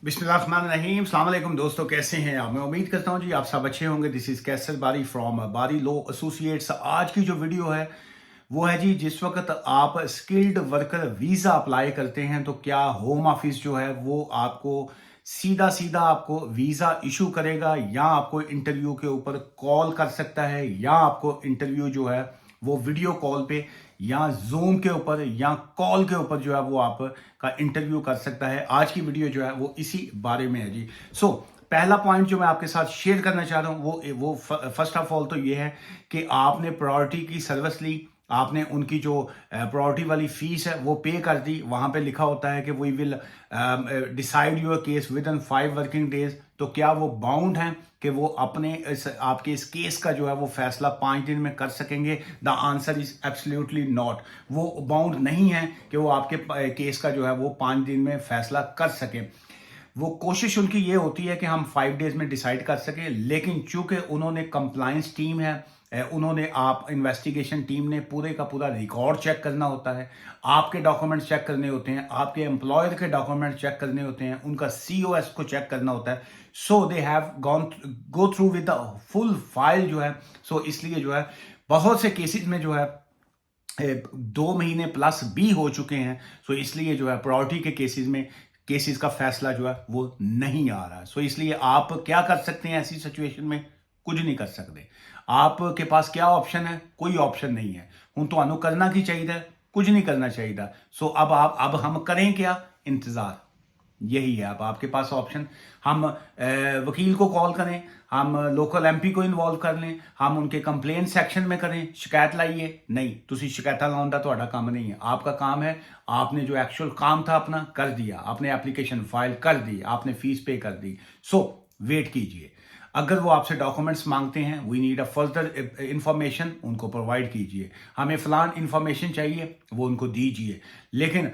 बिस्मिल्लाहिर्रहमानिर्रहीम। अस्सलाम वालेकुम दोस्तों, कैसे हैं आप? मैं उम्मीद करता हूं जी आप सब अच्छे होंगे। दिस इज़ कैसर बारी फ्रॉम बारी लॉ एसोसिएट्स। आज की जो वीडियो है वो है जी, जिस वक्त आप स्किल्ड वर्कर वीज़ा अप्लाई करते हैं तो क्या होम ऑफिस जो है वो आपको सीधा सीधा आपको वीज़ा इशू करेगा, या आपको इंटरव्यू के ऊपर कॉल कर सकता है, या आपको इंटरव्यू जो है वो वीडियो कॉल पे या जूम के ऊपर या कॉल के ऊपर जो है वो आपका इंटरव्यू कर सकता है। आज की वीडियो जो है वो इसी बारे में है जी। पहला पॉइंट जो मैं आपके साथ शेयर करना चाह रहा हूँ वो फर्स्ट ऑफ ऑल तो ये है कि आपने प्रायोरिटी की सर्विस ली, आपने उनकी जो प्रायोरिटी वाली फीस है वो पे कर दी। वहां पे लिखा होता है कि we will decide your case within 5 working days. तो क्या वो बाउंड हैं कि वो अपने आपके इस केस का जो है वो फैसला 5 दिन में कर सकेंगे? The answer is absolutely not. वो बाउंड नहीं है कि वो आपके केस का जो है वो 5 दिन में फैसला कर सकें। वो कोशिश उनकी ये होती है कि हम 5 डेज में डिसाइड कर सकें, लेकिन चूंकि उन्होंने कंप्लायंस टीम है, उन्होंने आप इन्वेस्टिगेशन टीम ने पूरे का पूरा रिकॉर्ड चेक करना होता है, आपके डॉक्यूमेंट्स चेक करने होते हैं, आपके एम्प्लॉयर के डॉक्यूमेंट चेक करने होते हैं, उनका सीओएस को चेक करना होता है। So they have gone go through with the full file जो है। इसलिए जो है बहुत से केसेस में जो है 2 महीने प्लस भी हो चुके हैं। इसलिए जो है प्रायोरिटी के केसेस का फैसला जो है वो नहीं आ रहा है। इसलिए आप क्या कर सकते हैं ऐसी सिचुएशन में? कुछ नहीं कर सकते। आपके पास क्या ऑप्शन है? कोई ऑप्शन नहीं है। हूं तो करना की चाहिए, कुछ नहीं करना चाहिए। अब हम करें क्या? इंतजार। यही है। अब आपके पास ऑप्शन, हम वकील को कॉल करें, हम लोकल एमपी को इन्वॉल्व कर लें, हम उनके कंप्लेंट सेक्शन में करें, शिकायत लाइए। नहीं, तुसी शिकायत लाउन दा तुहाडा काम नहीं है। आपका काम है, आपने जो एक्चुअल काम था अपना कर दिया, आपने एप्लीकेशन फाइल कर दी, आपने फीस पे कर दी। वेट कीजिए। अगर वो आपसे डॉक्यूमेंट्स मांगते हैं, we need a further information, उनको प्रोवाइड कीजिए। हमें फलान इंफॉर्मेशन चाहिए, वो उनको दीजिए। लेकिन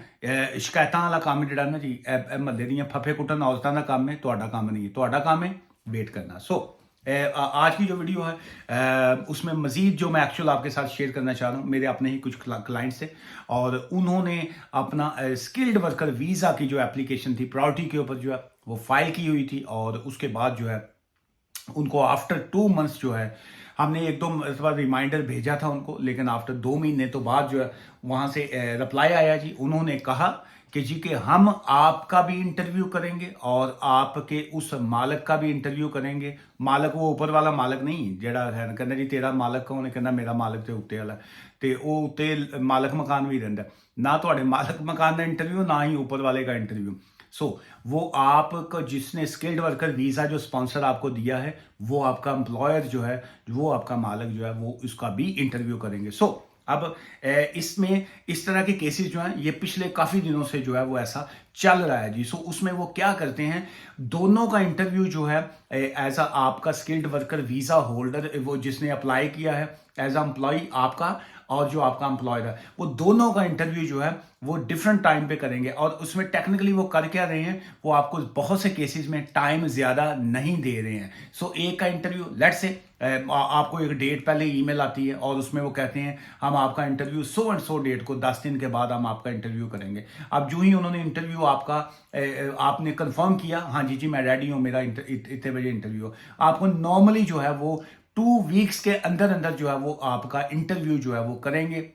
शिकायत वाला काम जिहड़ा ना जी, महल्ले दियां फफे कुटन औरतां दा काम है, तुहाडा काम नहीं है। तुहाडा काम है वेट करना। आज की जो वीडियो है उसमें मजीद जो मैं एक्चुअल आपके साथ शेयर करना चाह रहा हूँ, मेरे अपने ही कुछ क्लाइंट्स थे और उन्होंने अपना स्किल्ड वर्कर वीज़ा की जो एप्लीकेशन थी प्रायोरिटी के ऊपर जो है वो फाइल की हुई थी, और उसके बाद जो है उनको आफ्टर 2 मंथ्स जो है, हमने एक दो मरतबा रिमाइंडर भेजा था उनको, लेकिन आफ्टर 2 महीने तो बाद जो है वहां से रिप्लाई आया जी। उन्होंने कहा कि जी कि हम आपका भी इंटरव्यू करेंगे और आपके उस मालक का भी इंटरव्यू करेंगे। मालक वो ऊपर वाला मालक नहीं जेड़ा है, कहना जी तेरा मालक कौन है? कहना मेरा मालक तो उत्ते वाला, तो वो उत्ते मालक मकान भी रहिंदा। ना तो मालक मकान का इंटरव्यू, ना ही ऊपर वाले का इंटरव्यू। वो आपको जिसने स्किल्ड वर्कर वीज़ा जो स्पॉन्सर आपको दिया है, वो आपका एम्प्लॉयर जो है, वो आपका मालक जो है, वो उसका भी इंटरव्यू करेंगे। अब इसमें इस तरह के केसेस जो हैं ये पिछले काफ़ी दिनों से जो है वो ऐसा चल रहा है जी। उसमें वो क्या करते हैं, दोनों का इंटरव्यू जो है एज अ आपका स्किल्ड वर्कर वीज़ा होल्डर, वो जिसने अप्लाई किया है एज अ एम्प्लॉय आपका, और जो आपका एम्प्लॉयर है, वो दोनों का इंटरव्यू जो है वो डिफरेंट टाइम पे करेंगे। और उसमें टेक्निकली वो कर क्या रहे हैं, वो आपको बहुत से केसेस में टाइम ज्यादा नहीं दे रहे हैं। एक का इंटरव्यू लेट्स से आपको एक डेट पहले ईमेल आती है और उसमें वो कहते हैं हम आपका interview so and so date को 10 दिन के बाद हम आपका इंटरव्यू करेंगे। अब जो ही उन्होंने इंटरव्यू आपका आपने कंफर्म किया, हाँ जी जी मैं रेडी हूँ, मेरा इतने बजे इंटरव्यू, आपको नॉर्मली जो है वो 2 वीक्स के अंदर अंदर जो है वो आपका इंटरव्यू जो है वो करेंगे।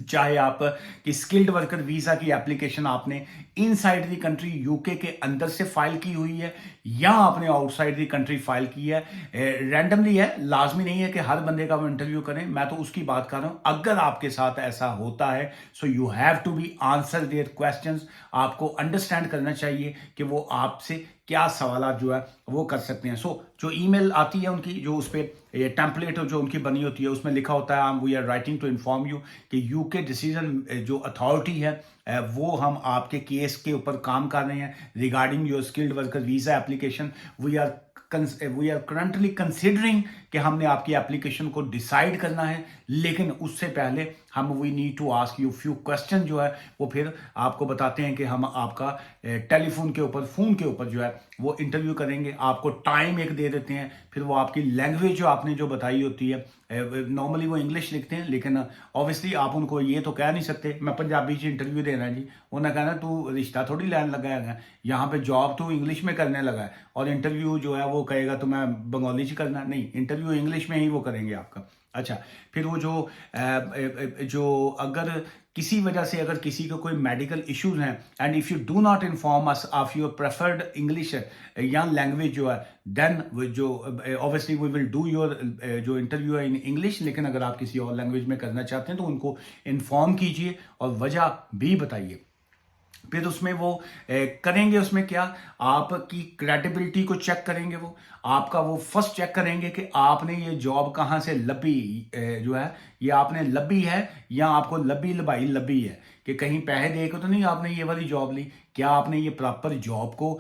चाहे आप कि स्किल्ड वर्कर वीजा की एप्लीकेशन आपने इनसाइड द कंट्री यूके के अंदर से फाइल की हुई है, या आपने आउटसाइड द कंट्री फाइल की है, रैंडमली है, लाजमी नहीं है कि हर बंदे का वो इंटरव्यू करें। मैं तो उसकी बात कर रहा हूं, अगर आपके साथ ऐसा होता है so you have to be answer their questions. आपको अंडरस्टैंड करना चाहिए कि वो आपसे क्या सवाल जो है वो कर सकते हैं। जो ईमेल आती है उनकी, जो उस पर टेम्पलेट जो उनकी बनी होती है, उसमें लिखा होता है we are writing to inform you कि यूके डिसीजन जो अथॉरिटी है वो हम आपके केस के ऊपर काम कर रहे हैं regarding your skilled worker visa application. We are currently considering कि हमने आपकी एप्लीकेशन को डिसाइड करना है, लेकिन उससे पहले हम we need to ask you few question जो है वो फिर आपको बताते हैं कि हम आपका टेलीफोन के ऊपर, फोन के ऊपर जो है वो इंटरव्यू करेंगे। आपको टाइम एक दे देते हैं, फिर वो आपकी लैंग्वेज जो आपने जो बताई होती है नॉर्मली वो इंग्लिश लिखते हैं, लेकिन ऑब्वियसली आप उनको ये तो कह नहीं सकते मैं पंजाबी च इंटरव्यू देना है जी। उन्हें कहना तू रिश्ता थोड़ी लैन लगा है, यहाँ पे जॉब तो इंग्लिश में करने लगा है और इंटरव्यू जो है वो कहेगा तो मैं बंगाली च करना, नहीं, इंटरव्यू इंग्लिश में ही वो करेंगे आपका। अच्छा, फिर वो जो अगर किसी वजह से अगर किसी को कोई मेडिकल इश्यूज हैं and if you do not inform us of your preferred English या लैंग्वेज जो है, देन जो obviously we will do your जो इंटरव्यू है इन इंग्लिश, लेकिन अगर आप किसी और लैंग्वेज में करना चाहते हैं तो उनको इन्फॉर्म कीजिए और वजह भी बताइए। फिर उसमें वो करेंगे, उसमें क्या, आपकी क्रेडिबिलिटी को चेक करेंगे। वो आपका वो फर्स्ट चेक करेंगे कि आपने ये जॉब कहाँ से लबी, जो है ये आपने लबी है या आपको लबी लबाई लबी है, कि कहीं पैसे दे के तो नहीं आपने ये वाली जॉब ली, क्या आपने ये प्रॉपर जॉब को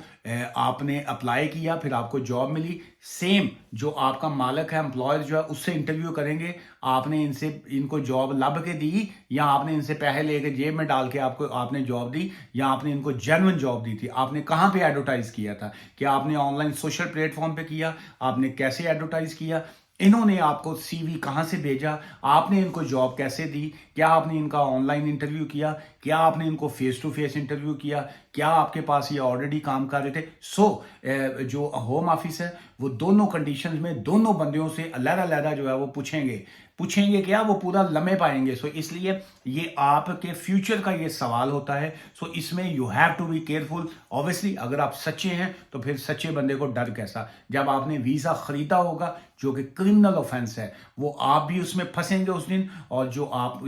आपने अप्लाई किया फिर आपको जॉब मिली। सेम जो आपका मालिक है, एम्प्लॉयर जो है, उससे इंटरव्यू करेंगे, आपने इनको जॉब लब के दी या आपने इनसे पैसे लेके जेब में डाल के आपको आपने जॉब दी, या आपने इनको जेन्युइन जॉब दी थी। आपने कहाँ पे एडवर्टाइज किया था, क्या आपने ऑनलाइन सोशल प्लेटफॉर्म पे किया, आपने कैसे एडवर्टाइज किया, इन्होंने आपको सीवी कहाँ से भेजा, आपने इनको जॉब कैसे दी, क्या आपने इनका ऑनलाइन इंटरव्यू किया, क्या आपने इनको फेस टू फेस इंटरव्यू किया, क्या आपके पास ये ऑलरेडी काम कर रहे थे। जो होम ऑफिस है वो दोनों कंडीशंस में दोनों बंदियों से अलग-अलग जो है वो पूछेंगे क्या, वो पूरा लम्हे पाएंगे। इसलिए ये आपके फ्यूचर का ये सवाल होता है। इसमें you have to be careful. Obviously अगर आप सच्चे हैं तो फिर सच्चे बंदे को डर कैसा, जब आपने वीजा खरीदा होगा जो कि क्रिमिनल ऑफेंस है, वो आप भी उसमें फंसेंगे उस दिन, और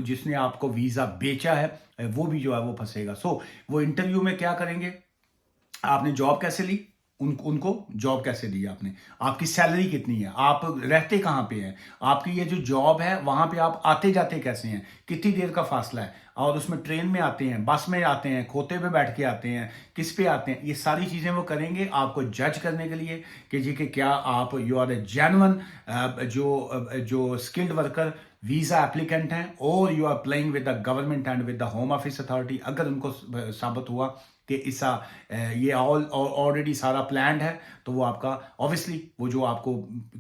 जिसने आपको वीजा बेचा है वो भी जो है वो फंसेगा। वो इंटरव्यू में क्या करेंगे, आपने जॉब कैसे ली, उनको जॉब कैसे दी आपने, आपकी सैलरी कितनी है, आप रहते कहाँ पे हैं, आपकी ये जो जॉब है वहां पे आप आते जाते कैसे हैं, कितनी देर का फासला है, और उसमें ट्रेन में आते हैं, बस में आते हैं, खोते पे बैठ के आते हैं, किस पे आते हैं, ये सारी चीज़ें वो करेंगे आपको जज करने के लिए कि जी कि क्या आप यू आर ए जेन्युइन जो स्किल्ड वर्कर वीजा एप्लीकेंट हैं, और you are playing with the government and with the home office authority. अगर उनको साबित हुआ कि ये ऑलरेडी सारा प्लान्ड है, तो वो आपका ऑब्वियसली वो जो आपको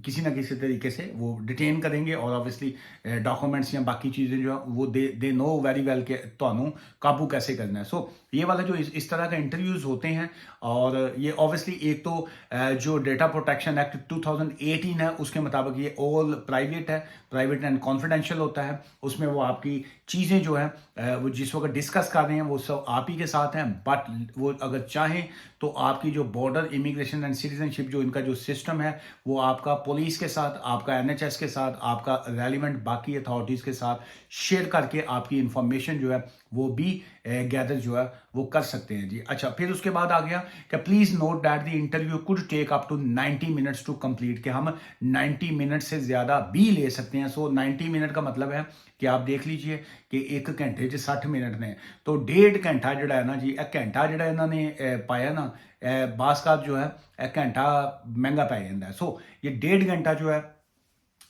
किसी ना किसी तरीके से वो डिटेन करेंगे, और ऑब्वियसली डॉक्यूमेंट्स या बाकी चीज़ें जो है वो दे नो वेरी वेल के तो काबू कैसे करना है। ये वाला जो इस तरह का इंटरव्यूज होते हैं, और ये ऑब्वियसली एक तो जो डेटा प्रोटेक्शन एक्ट 2018 है उसके मुताबिक ये ऑल प्राइवेट है, प्राइवेट एंड कॉन्फिडेंशियल होता है। उसमें वो आपकी चीज़ें जो है वो जिस वक्त डिस्कस कर रहे हैं वो सब आप ही के साथ हैं, बट वो अगर चाहें तो आपकी जो बॉर्डर इमिग्रेशन एंड सिटीजनशिप जो इनका जो सिस्टम है वो आपका पुलिस के साथ, आपका एनएचएस के साथ, आपका रेलिवेंट बाकी अथॉरिटीज़ के साथ शेयर करके आपकी इंफॉर्मेशन जो है वो भी गैदर जो है वो कर सकते हैं जी। अच्छा, फिर उसके बाद आ गया कि please note that the interview could take up to 90 minutes to complete, कि हम 90 मिनट से ज़्यादा भी ले सकते हैं। 90 मिनट का मतलब है कि आप देख लीजिए कि 1 घंटे च 60 मिनट ने, तो 1.5 घंटा जोड़ा है ना जी, 1 घंटा जोड़ा इन्होंने पाया ना, बास का जो है 1 घंटा महंगा पै जाता है। ये 1.5 घंटा जो है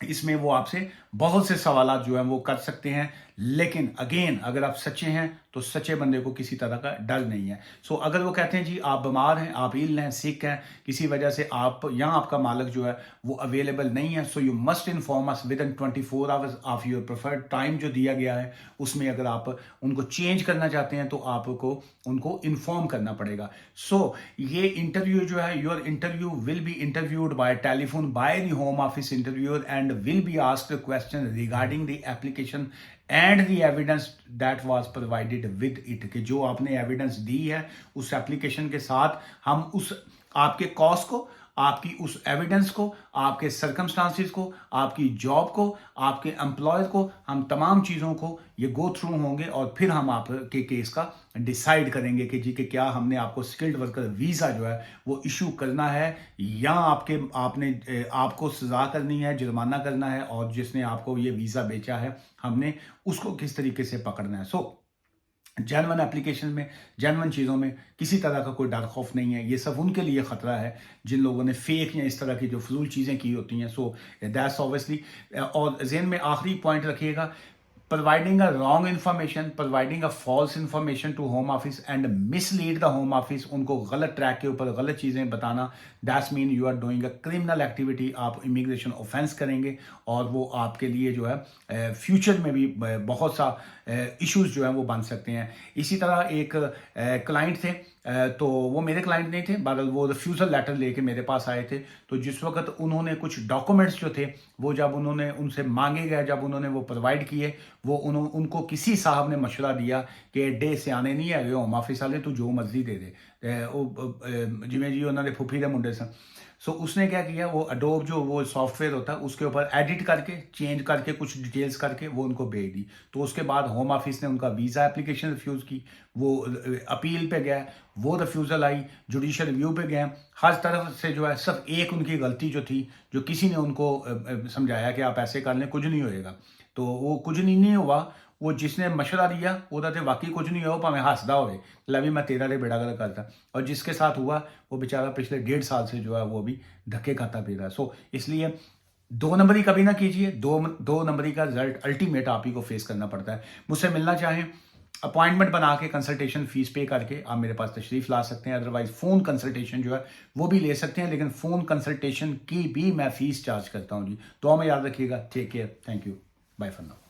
इसमें वो आपसे बहुत से सवाल जो हैं वो कर सकते हैं, लेकिन अगेन अगर आप सच्चे हैं तो सच्चे बंदे को किसी तरह का डर नहीं है। अगर वो कहते हैं जी आप बीमार हैं, आप इल हैं, सिक हैं, किसी वजह से आप यहाँ आपका मालिक जो है वो अवेलेबल नहीं है, so you must inform us with in 24 hours of your preferred time जो दिया गया है उसमें अगर आप उनको चेंज करना चाहते हैं तो आपको उनको इन्फॉर्म करना पड़ेगा। ये इंटरव्यू जो है, your interview will be interviewed bye telephone by the home office interviewer and will be asked question regarding the application and the evidence that was provided with it, कि जो आपने एविडेंस दी है उस एप्लीकेशन के साथ हम उस आपके कॉस्ट को, आपकी उस एविडेंस को, आपके सर्कमस्टांसिस को, आपकी जॉब को, आपके एम्प्लॉयर को, हम तमाम चीज़ों को ये गो थ्रू होंगे, और फिर हम आपके केस का डिसाइड करेंगे कि जी कि क्या हमने आपको स्किल्ड वर्कर वीज़ा जो है वो इशू करना है, या आपको सज़ा करनी है, जुर्माना करना है, और जिसने आपको ये वीज़ा बेचा है हमने उसको किस तरीके से पकड़ना है। जेन्युइन एप्लीकेशन में, जेन्युइन चीज़ों में किसी तरह का कोई डर खौफ नहीं है। ये सब उनके लिए ख़तरा है जिन लोगों ने फेक या इस तरह की जो फजूल चीज़ें की होती हैं। दैट्स ऑब्वियसली, और जेन में आखिरी पॉइंट रखिएगा, providing a wrong information, providing a false information to home office and mislead the home office, उनको गलत ट्रैक के ऊपर गलत चीज़ें बताना, that's mean you are doing a criminal activity, आप इमिग्रेशन ऑफेंस करेंगे और वो आपके लिए जो है फ्यूचर में भी बहुत सा इश्यूज जो है वो बन सकते हैं। इसी तरह एक क्लाइंट थे, तो वो मेरे क्लाइंट नहीं थे, बहरहाल वो रिफ्यूज़ल लेटर लेके मेरे पास आए थे। तो जिस वक्त उन्होंने कुछ डॉक्यूमेंट्स जो थे वो जब उन्होंने उनसे मांगे गए, जब उन्होंने वो प्रोवाइड किए, वो उनको किसी साहब ने मशवरा दिया कि डे से आने नहीं है होम ऑफिस वाले, तू जो मर्जी दे दे, जिमें जी उन्होंने फुफी दे मुंडे सन। सो उसने क्या किया, वो अडोब जो वो सॉफ्टवेयर होता है उसके ऊपर एडिट करके, चेंज करके, कुछ डिटेल्स करके वो उनको भेज दी। तो उसके बाद होम ऑफिस ने उनका वीज़ा एप्लीकेशन रिफ्यूज़ की, वो अपील पे गया, वो रिफ्यूज़ल आई, जुडिशियल रिव्यू पे गए। हर तरफ से जो है सिर्फ एक उनकी गलती जो थी, जो किसी ने उनको समझाया कि आप ऐसे कर लें, कुछ नहीं होएगा। तो वो कुछ नहीं हुआ। वो जिसने मशवरा दिया ਉਹਦਾ ਤੇ वाकई कुछ नहीं हो, भावें हंसदा होवे, ला भी मैं तेरा रे बेड़ा गर्क करता। और जिसके साथ हुआ वो बेचारा पिछले 1.5 साल से जो है वो अभी धक्के खाता पी रहा है। सो इसलिए 2 नंबरी कभी ना कीजिए। दो नंबरी का रिजल्ट अल्टीमेट आप ही को फेस करना पड़ता है। मुझसे मिलना चाहें, अपॉइंटमेंट बना के कंसल्टेशन फीस पे करके आप मेरे पास तशरीफ ला सकते हैं। अदरवाइज फ़ोन कंसल्टेशन जो है वो भी ले सकते हैं, लेकिन फ़ोन कंसल्टेशन की भी मैं फ़ीस चार्ज करता हूँ जी। तो हमें याद रखिएगा। Take care, thank you, bye for now.